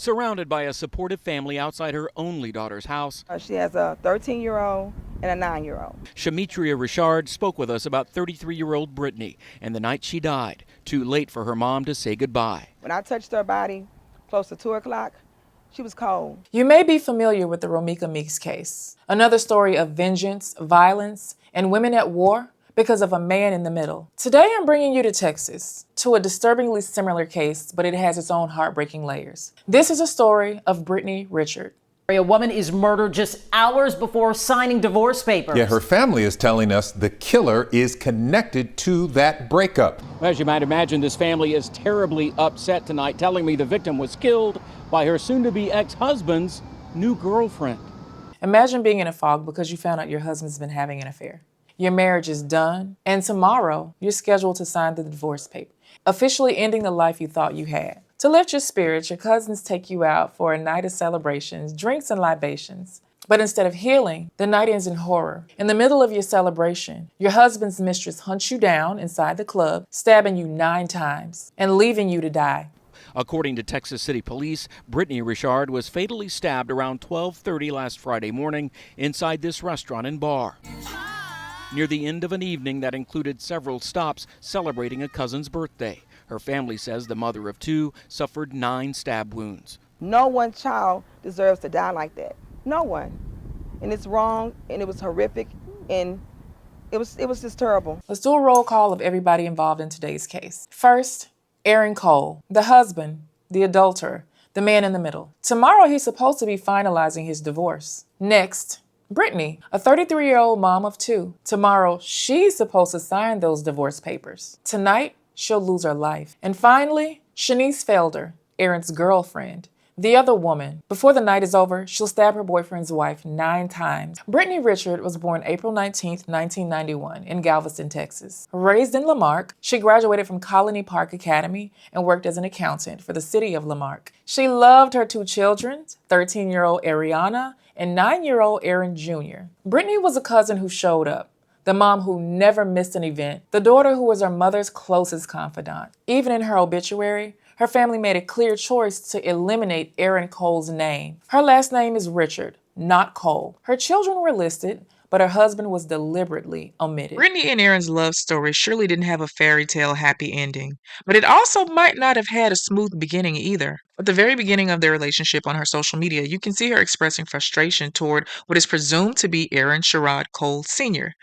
Surrounded by a supportive family outside her only daughter's house, She has a 13-year-old and a 9-year-old. Brittany Richard spoke with us about 33-year-old Brittany and the night she died, too late for her mom to say goodbye. When I touched her body close to 2 o'clock, she was cold. You may be familiar with the Romika Meeks case, another story of vengeance, violence, and women at war because of a man in the middle. Today I'm bringing you to Texas, to a disturbingly similar case, but it has its own heartbreaking layers. This is a story of Brittany Richard. A woman is murdered just hours before signing divorce papers. Yeah, her family is telling us the killer is connected to that breakup. As you might imagine, this family is terribly upset tonight, telling me the victim was killed by her soon-to-be ex-husband's new girlfriend. Imagine being in a fog because you found out your husband's been having an affair. Your marriage is done, and tomorrow you're scheduled to sign the divorce paper, officially ending the life you thought you had. To lift your spirits, your cousins take you out for a night of celebrations, drinks, and libations. But instead of healing, the night ends in horror. In the middle of your celebration, your husband's mistress hunts you down inside the club, stabbing you 9 times and leaving you to die. According to Texas City Police, Brittany Richard was fatally stabbed around 12:30 last Friday morning inside this restaurant and bar, near the end of an evening that included several stops celebrating a cousin's birthday. Her family says the mother of 2 suffered 9 stab wounds. No one child deserves to die like that. No one. And it's wrong, and it was horrific, and it was just terrible. Let's do a roll call of everybody involved in today's case. First, Erin Cole, the husband, the adulterer, the man in the middle. Tomorrow he's supposed to be finalizing his divorce. Next, Brittany, a 33-year-old mom of 2. Tomorrow she's supposed to sign those divorce papers. Tonight, she'll lose her life. And finally, Felder, Erin's girlfriend, the other woman. Before the night is over, she'll stab her boyfriend's wife 9 times. Brittany Richard was born April 19, 1991 in Galveston, Texas. Raised in Lamarck, she graduated from Colony Park Academy and worked as an accountant for the city of Lamarck. She loved her 2 children, 13-year-old Ariana and 9-year-old Erin Jr. Brittany was a cousin who showed up, the mom who never missed an event, the daughter who was her mother's closest confidant. Even in her obituary, her family made a clear choice to eliminate Erin Cole's name. Her last name is Richard, not Cole. Her children were listed, but her husband was deliberately omitted. Brittany and Erin's love story surely didn't have a fairy tale happy ending, but it also might not have had a smooth beginning either. At the very beginning of their relationship on her social media, you can see her expressing frustration toward what is presumed to be Erin Sherrod Cole Sr.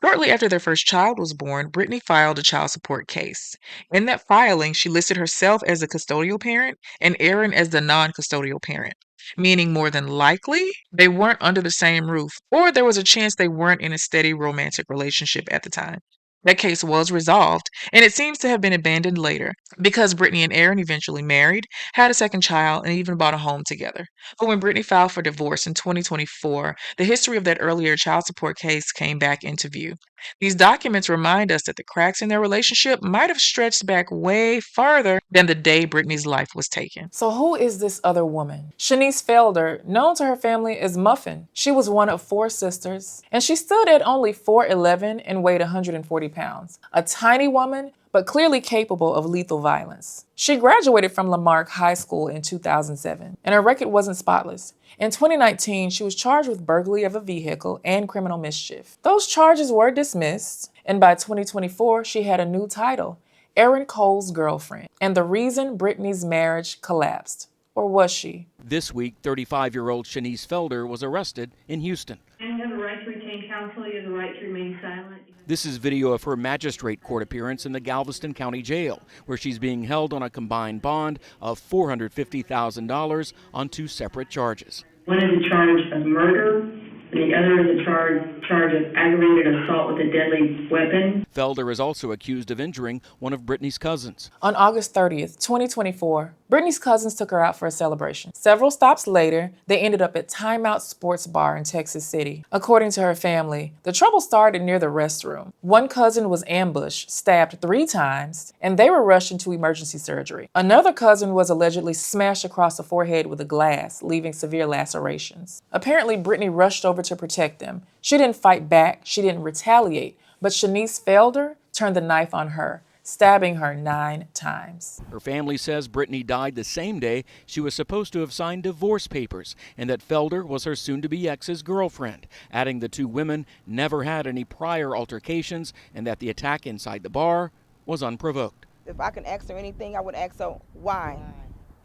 Shortly after their first child was born, Brittany filed a child support case. In that filing, she listed herself as the custodial parent and Erin as the non-custodial parent, meaning more than likely they weren't under the same roof, or there was a chance they weren't in a steady romantic relationship at the time. That case was resolved, and it seems to have been abandoned later because Brittany and Erin eventually married, had a second child, and even bought a home together. But when Brittany filed for divorce in 2024, the history of that earlier child support case came back into view. These documents remind us that the cracks in their relationship might have stretched back way farther than the day Brittany's life was taken. So who is this other woman? Felder, known to her family as Muffin. She was one of 4 sisters, and she stood at only 4'11" and weighed 140 pounds. A tiny woman, but clearly capable of lethal violence. She graduated from Lamarck High School in 2007, and her record wasn't spotless. In 2019, she was charged with burglary of a vehicle and criminal mischief. Those charges were dismissed, and by 2024, she had a new title, Erin Cole's girlfriend, and the reason Brittany's marriage collapsed. Or was she? This week, 35-year-old Felder was arrested in Houston. You have the right to retain counsel. You have the right to remain silent. This is video of her magistrate court appearance in the Galveston County Jail, where she's being held on a combined bond of $450,000 on 2 separate charges. One is a charge of murder, and the other is a charge of aggravated assault with a deadly weapon. Felder is also accused of injuring one of Brittany's cousins. On August 30th, 2024, Brittany's cousins took her out for a celebration. Several stops later, they ended up at Time Out Sports Bar in Texas City. According to her family, the trouble started near the restroom. One cousin was ambushed, stabbed 3 times, and they were rushed into emergency surgery. Another cousin was allegedly smashed across the forehead with a glass, leaving severe lacerations. Apparently, Brittany rushed over to protect them. She didn't fight back, she didn't retaliate, but Felder turned the knife on her, stabbing her 9 times. Her family says Brittany died the same day she was supposed to have signed divorce papers, and that Felder was her soon-to-be ex's girlfriend, adding the two women never had any prior altercations and that the attack inside the bar was unprovoked. If I can ask her anything, I would ask her why.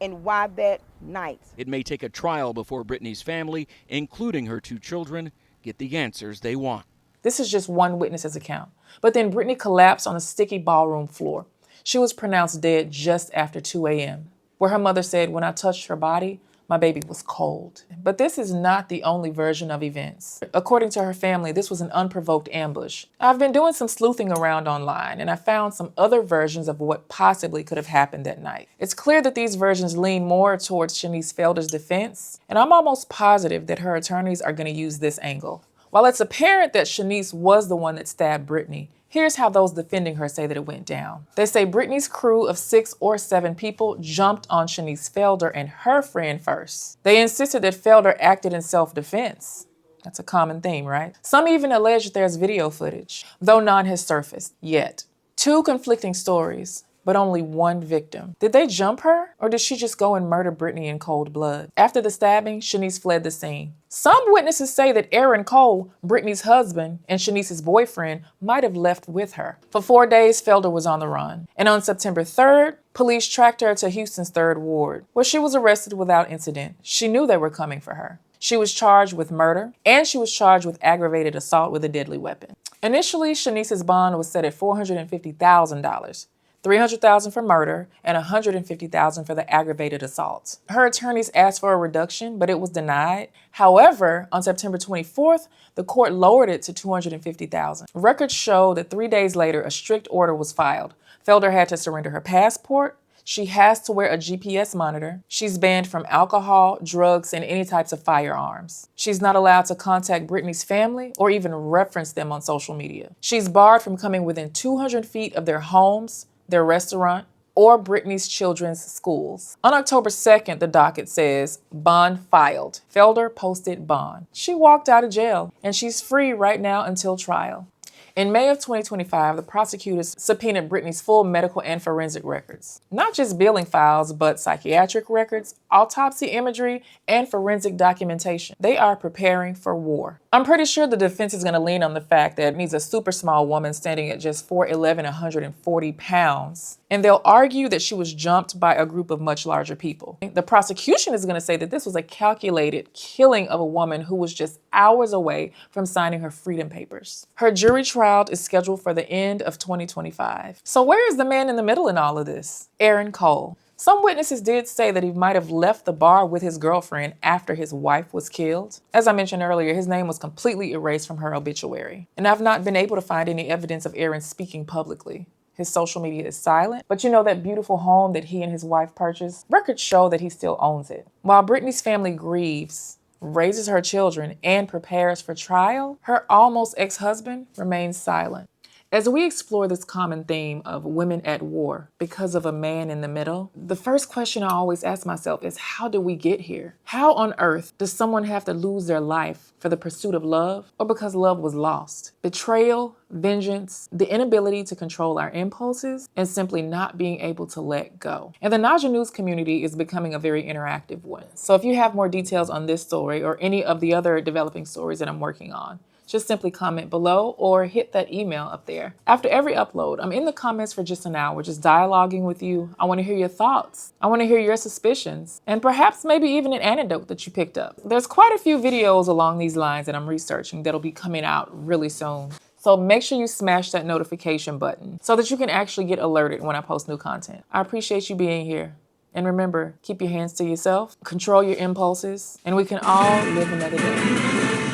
And why that night? It may take a trial before Brittany's family, including her 2 children, get the answers they want. This is just one witness's account. But then Brittany collapsed on a sticky ballroom floor. She was pronounced dead just after 2 a.m., where her mother said, "When I touched her body, my baby was cold." But this is not the only version of events. According to her family, this was an unprovoked ambush. I've been doing some sleuthing around online, and I found some other versions of what possibly could have happened that night. It's clear that these versions lean more towards Shanice Felder's defense, and I'm almost positive that her attorneys are going to use this angle. While it's apparent that Shanice was the one that stabbed Brittany, here's how those defending her say that it went down. They say Brittany's crew of 6 or 7 people jumped on Shanice Felder and her friend first. They insisted that Felder acted in self-defense. That's a common theme, right? Some even allege that there's video footage, though none has surfaced yet. 2 conflicting stories, but only 1 victim. Did they jump her, or did she just go and murder Brittany in cold blood? After the stabbing, Shanice fled the scene. Some witnesses say that Erin Cole, Brittany's husband and Shanice's boyfriend, might have left with her. For 4 days, Felder was on the run. And on September 3rd, police tracked her to Houston's 3rd Ward, where she was arrested without incident. She knew they were coming for her. She was charged with murder, and she was charged with aggravated assault with a deadly weapon. Initially, Shanice's bond was set at $450,000. $300,000 for murder and $150,000 for the aggravated assault. Her attorneys asked for a reduction, but it was denied. However, on September 24th, the court lowered it to $250,000. Records show that 3 days later, a strict order was filed. Felder had to surrender her passport. She has to wear a GPS monitor. She's banned from alcohol, drugs, and any types of firearms. She's not allowed to contact Brittany's family or even reference them on social media. She's barred from coming within 200 feet of their homes, their restaurant, or Brittany's children's schools. On October 2nd, the docket says, bond filed. Felder posted bond. She walked out of jail, and she's free right now until trial. In May of 2025, the prosecutors subpoenaed Brittany's full medical and forensic records. Not just billing files, but psychiatric records, autopsy imagery, and forensic documentation. They are preparing for war. I'm pretty sure the defense is going to lean on the fact that Brittany's a super small woman standing at just 4'11" and 140 pounds. And they'll argue that she was jumped by a group of much larger people. The prosecution is going to say that this was a calculated killing of a woman who was just hours away from signing her freedom papers. Her jury trial is scheduled for the end of 2025. So where is the man in the middle in all of this? Erin Cole. Some witnesses did say that he might have left the bar with his girlfriend after his wife was killed. As I mentioned earlier, his name was completely erased from her obituary. And I've not been able to find any evidence of Erin speaking publicly. His social media is silent, but you know that beautiful home that he and his wife purchased? Records show that he still owns it. While Brittany's family grieves, raises her children, and prepares for trial, her almost ex-husband remains silent. As we explore this common theme of women at war because of a man in the middle, the first question I always ask myself is, how did we get here? How on earth does someone have to lose their life for the pursuit of love or because love was lost? Betrayal, vengeance, the inability to control our impulses, and simply not being able to let go. And the Naja news community is becoming a very interactive one. So if you have more details on this story or any of the other developing stories that I'm working on, just simply comment below or hit that email up there. After every upload, I'm in the comments for just an hour, just dialoguing with you. I want to hear your thoughts. I want to hear your suspicions, and perhaps maybe even an anecdote that you picked up. There's quite a few videos along these lines that I'm researching that'll be coming out really soon. So make sure you smash that notification button so that you can actually get alerted when I post new content. I appreciate you being here. And remember, keep your hands to yourself, control your impulses, and we can all live another day.